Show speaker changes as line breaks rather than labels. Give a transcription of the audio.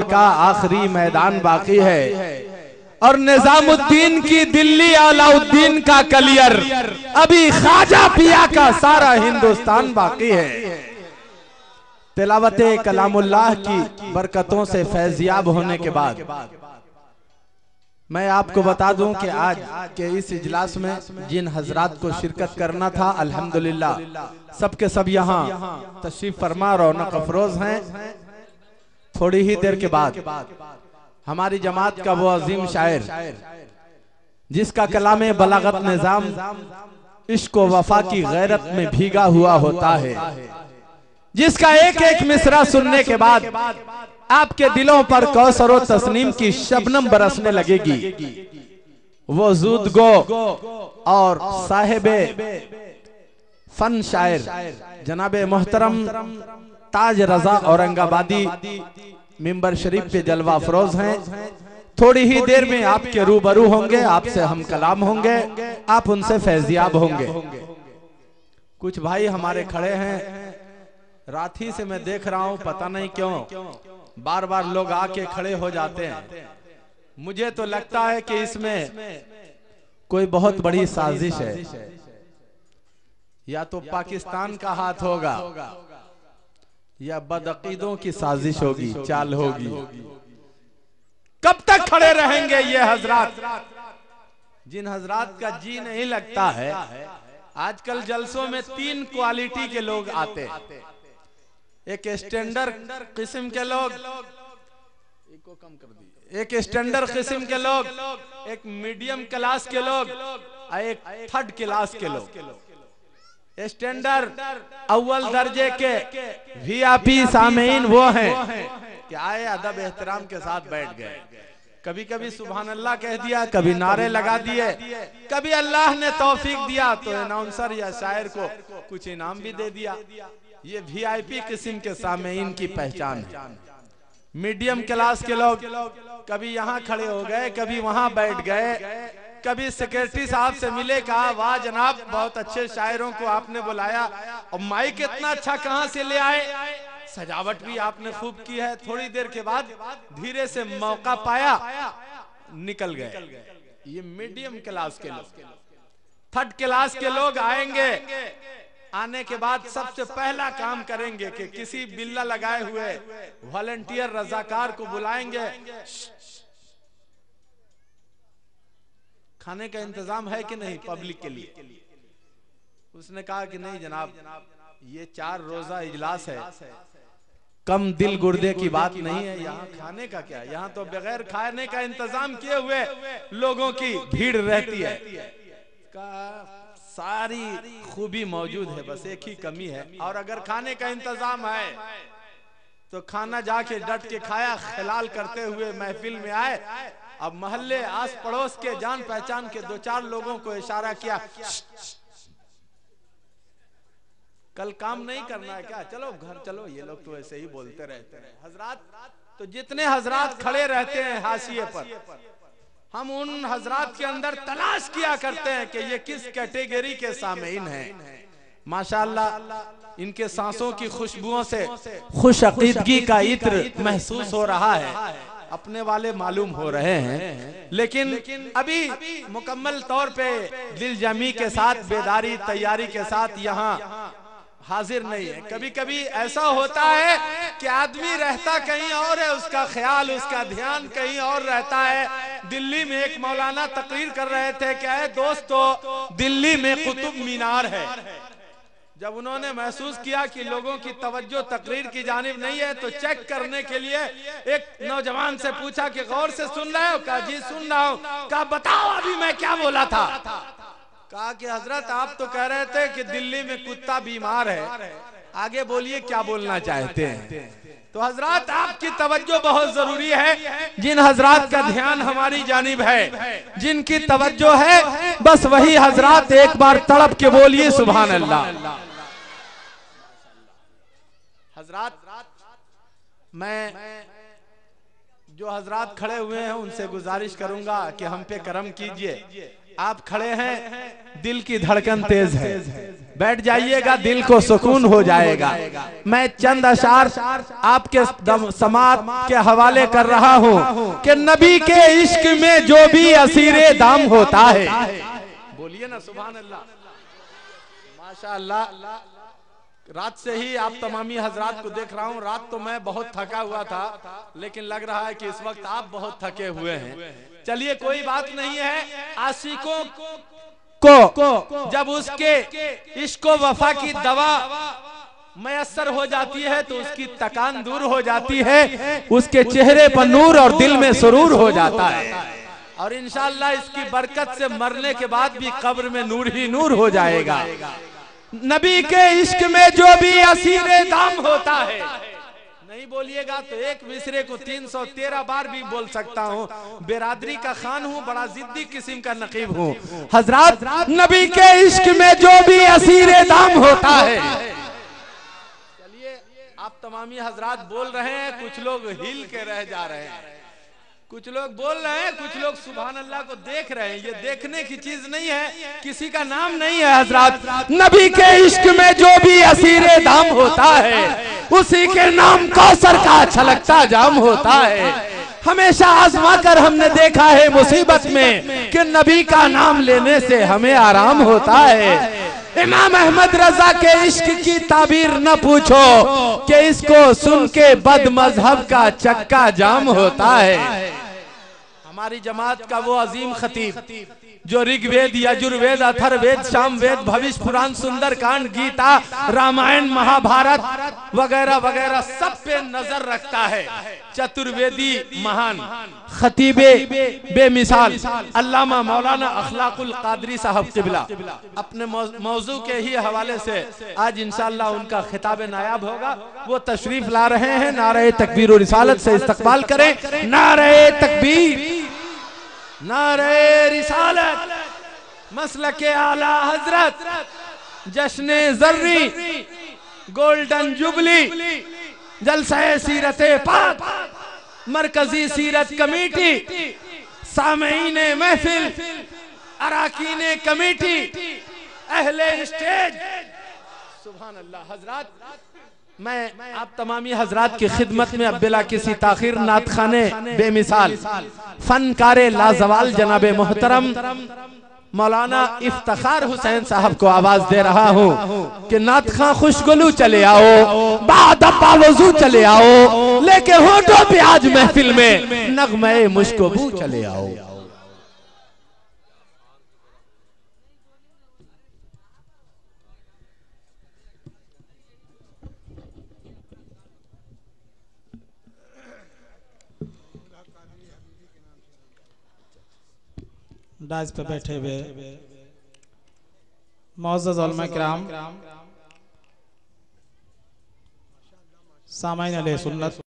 का आखिरी मैदान बाकी है और निजामुद्दीन की दिल्ली अलाउद्दीन का कलियर, अभी ख्वाजा पिया का सारा हिंदुस्तान बाकी है। तिलावते कलामुल्लाह की बरकतों से फैजियाब होने के बाद मैं आपको बता दूं कि आज के इस इजलास में जिन हजरात को शिरकत करना था, अल्हम्दुलिल्लाह सबके सब यहाँ तशरीफ फरमा रौनक अफरोज हैं। थोड़ी ही देर के बाद हमारी जमात का वो अजीम शायर जिसका कलामे बलागत निजाम इश्क व वफा की गैरत में भीगा हुआ होता है, जिसका एक एक मिसरा सुनने के बाद आपके दिलों पर कौसर व तस्नीम की शबनम बरसने लगेगी, वो जूद गो और साहिबे फन शायर जनाबे मोहतरम ताज रजा औरंगाबादी मिंबर शरीफ पे जलवा अफरोज हैं। थोड़ी ही देर में आपके रूबरू होंगे, आपसे हम कलाम होंगे, आप उनसे फैजियाब होंगे। कुछ भाई हमारे खड़े हैं, रात ही से मैं देख रहा हूं, पता नहीं क्यों बार बार लोग आके खड़े हो जाते हैं। मुझे तो लगता है कि इसमें कोई बहुत बड़ी साजिश है, या तो पाकिस्तान का हाथ होगा या बदअकीदों की साजिश होगी, चाल होगी। कब तक खड़े रहेंगे ये हजरात, जिन हजरात का जी नहीं लगता है। आजकल जलसों में तीन क्वालिटी के लोग आते हैं, एक स्टैंडर्ड किस्म के लोग, कम कर दिए, एक स्टैंडर्ड किस्म के लोग, एक मीडियम क्लास के लोग और एक थर्ड क्लास के लोग। स्टैंडर्ड अव्वल दर्जे के वीआईपी सामीन वो हैं कि आए अदब एहतराम के साथ बैठ गए, कभी कभी सुभान अल्लाह कह दिया, कभी नारे लगा दिए, कभी अल्लाह ने तौफीक दिया तो अनाउंसर या शायर को कुछ इनाम भी दे दिया। ये वीआईपी किस्म के सामीन की पहचान है। मीडियम क्लास के लोग कभी यहाँ खड़े हो गए, कभी वहां बैठ गए, कभी सेक्रेटरी साहब से मिले, कहा वाह जनाब बहुत अच्छे शायरों को आपने बुलाया, और माइक इतना अच्छा कहां से ले आए, सजावट भी आपने खूब की है। थोड़ी देर के बाद धीरे से मौका पाया, निकल गए। ये मीडियम क्लास के लोग। थर्ड क्लास के लोग आएंगे, आने के बाद सबसे पहला काम करेंगे कि किसी बिल्ला लगाए हुए वॉलंटियर रजाकार को बुलाएंगे, खाने का इंतजाम है कि नहीं पब्लिक के लिए। उसने कहा कि नहीं जनाब, ये 4 रोजा इजलास है, कम दिल गुर्दे की बात नहीं है, यहाँ खाने का क्या, यहाँ तो बगैर खाने का इंतजाम किए हुए लोगों की भीड़ रहती है। सारी खूबी मौजूद है, बस एक ही कमी है, और अगर खाने का इंतजाम है तो खाना जाके डट के खाया, खिलाल करते हुए महफिल में आए। अब मोहल्ले आस पड़ोस के जान पहचान के 2-4 लोगों को इशारा किया, कल काम नहीं करना है क्या, चलो घर चलो। ये लोग तो ऐसे ही बोलते रहते हैं। हजरात तो जितने हजरात खड़े रहते हैं हाशिए पर, हम उन हजरात के अंदर तलाश किया करते हैं कि ये किस कैटेगरी के सामीन हैं। माशाअल्लाह इनके सांसों की खुशबुओं से खुश अकीदगी का इत्र महसूस हो रहा है, अपने वाले मालूम हो रहे हैं, लेकिन अभी मुकम्मल तौर पे दिल जमी के साथ, बेदारी तैयारी के साथ यहाँ हाजिर नहीं है। कभी कभी ऐसा होता है कि आदमी रहता कहीं और है, उसका ख्याल उसका ध्यान कहीं और रहता है। दिल्ली में एक मौलाना तकरीर कर रहे थे, क्या है दोस्तों, दिल्ली में कुतुब मीनार है। जब उन्होंने महसूस किया कि लोगों की तवज्जो तकरीर की जानिब नहीं है, तो चेक करने के लिए एक नौजवान से पूछा कि गौर से सुन रहे हो? कहा जी सुन रहा हूँ। कहा बताओ अभी मैं क्या बोला था? कहा कि हजरत आप तो कह रहे थे कि दिल्ली में कुत्ता बीमार है, आगे बोलिए क्या बोलना चाहते हैं। तो हजरात आपकी तवज्जो बहुत जरूरी है। जिन हजरात का ध्यान हमारी जानिब है, जिनकी तवज्जो है, बस वही हजरात एक बार तड़प के बोलिए सुभान अल्लाह। हजरात मैं जो हजरात खड़े हुए हैं उनसे गुजारिश करूंगा कि हम पे करम कीजिए, आप खड़े हैं, दिल की धड़कन तेज है, बैठ जाइएगा, दिल को सुकून हो जाएगा। मैं चंद अशार आपके समात के हवाले कर रहा हूँ कि नबी के इश्क में जो भी असीरे दाम होता है। बोलिए ना सुभान अल्लाह, माशाअल्लाह। रात से ही आप तमामी हजरात को देख रहा हूँ। रात तो मैं बहुत थका हुआ था, लेकिन लग रहा है कि इस वक्त आप बहुत थके हुए हैं। चलिए कोई बात नहीं है। आशिकों को जब उसके इश्क वफा की दवा मयसर हो जाती है तो उसकी थकान दूर हो जाती है, उसके चेहरे पर नूर और दिल में सुरूर हो जाता है। और इंशाअल्लाह इसकी बरकत से मरने के बाद भी कब्र में नूर ही नूर हो जाएगा। नबी के इश्क में जो भी असीरे दाम होता है, नहीं बोलिएगा तो एक मिसरे को 313 बार भी बोल सकता हूँ। बिरादरी का खान हूँ, बड़ा जिद्दी किस्म का नकीब हूँ। हजरात, नबी के इश्क में जो भी असीरे दाम होता है। चलिए आप तमामी हजरात बोल रहे हैं, कुछ लोग हिल के रह जा रहे हैं, कुछ लोग बोल रहे हैं, कुछ लोग सुभान अल्लाह को देख रहे हैं। ये देखने की चीज नहीं है, किसी का नाम नहीं है। हजरात, नबी के इश्क में जो भी असीरे दाम होता है, उसी के नाम कौसर का छलकता जाम होता है। हमेशा आजमा कर हमने देखा है मुसीबत में कि नबी का नाम लेने से हमें आराम होता है। इमाम अहमद रजा के इश्क की ताबीर न पूछो कि इसको सुन के बद मजहब का चक्का जाम होता है। हमारी जमात का वो अजीम खतीब जो ऋग्वेद, यजुर्वेद, अथर्ववेद, सामवेद, भविष्य पुराण, सुंदरकांड, गीता, रामायण, महाभारत वगैरह वगैरह सब पे नजर रखता है, चतुर्वेदी महान खतीबे बेमिसाल अल्लामा मौलाना अखलाकुल कादरी साहब किबला अपने मौजू के ही हवाले से आज इंशाअल्लाह उनका खिताब नायाब होगा। वो तशरीफ ला रहे हैं। नारे तकबीर और रिसालत से इस्तकबाल करें। नारे तकबीर, नारे रिसालत, मसलके आला हजरत, जश्ने जर्री, गोल्डन जुबली, जलसे सीरते पाक, मरकजी सीरत कमेटी, सामईने महफिल, अराकीने कमेटी, अहले स्टेज, सुभान अल्लाह। हजरात, मैं आप तमामी हजरात की खिदमत में अब बिला किसी ताखिर नात खाने बेमिसाल फनकारे लाजवाल जनाबे मोहतरम मौलाना इफ्तिखार हुसैन साहब को आवाज दे रहा हूँ कि नात खां खुशगुलू चले आओ, बादब्बा वजू चले आओ, लेके होठों पे आज महफिल में नगमे मुझको बू चले आओ।
डाइस पे बैठे हुए मौजूद उलमा किराम, सामाईन अहले सुन्नत